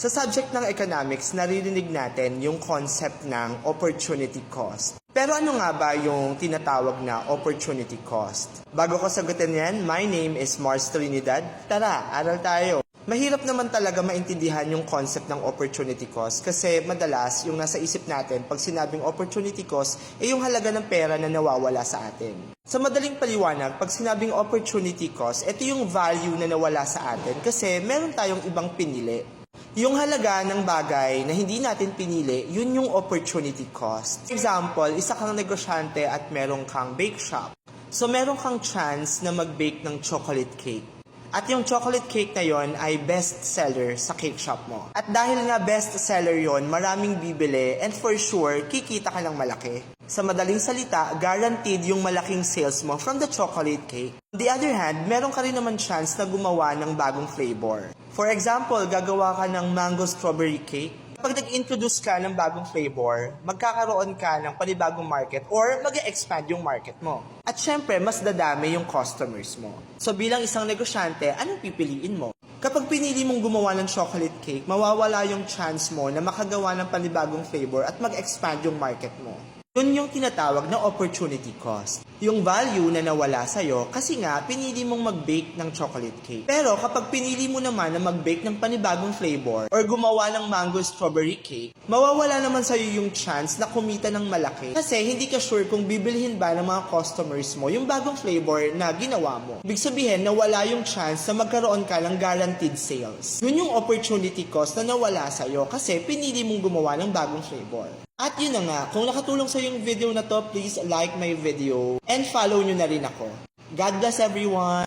Sa subject ng economics, naririnig natin yung concept ng opportunity cost. Pero ano nga ba yung tinatawag na opportunity cost? Bago ko sagutin yan, my name is Mars Trinidad. Tara, aral tayo. Mahirap naman talaga maintindihan yung concept ng opportunity cost kasi madalas yung nasa isip natin pag sinabing opportunity cost ay yung halaga ng pera na nawawala sa atin. Sa madaling paliwanag, pag sinabing opportunity cost, ito yung value na nawala sa atin kasi meron tayong ibang pinili. Yung halaga ng bagay na hindi natin pinili, yun yung opportunity cost. For example, isa kang negosyante at meron kang bake shop. So meron kang chance na mag-bake ng chocolate cake. At yung chocolate cake na yon ay best seller sa cake shop mo. At dahil nga best seller yon, maraming bibili and for sure, kikita ka ng malaki. Sa madaling salita, guaranteed yung malaking sales mo from the chocolate cake. On the other hand, meron ka rin naman chance na gumawa ng bagong flavor. For example, gagawa ka ng mango strawberry cake. Pag nag-introduce ka ng bagong flavor, magkakaroon ka ng panibagong market or mag-expand yung market mo. At syempre, mas dadami yung customers mo. So bilang isang negosyante, anong pipiliin mo? Kapag pinili mong gumawa ng chocolate cake, mawawala yung chance mo na makagawa ng panibagong flavor at mag-expand yung market mo. Yun yung tinatawag na opportunity cost. Yung value na nawala sa'yo kasi nga pinili mong mag-bake ng chocolate cake. Pero kapag pinili mo naman na mag-bake ng panibagong flavor or gumawa ng mango strawberry cake, mawawala naman sa'yo yung chance na kumita ng malaki kasi hindi ka sure kung bibilhin ba ng mga customers mo yung bagong flavor na ginawa mo. Ibig sabihin na wala yung chance na magkaroon ka ng guaranteed sales. Yun yung opportunity cost na nawala sa'yo kasi pinili mong gumawa ng bagong flavor. At yun na nga, kung nakatulong sa yung video na to, please like my video and follow nyo na rin ako. God bless everyone!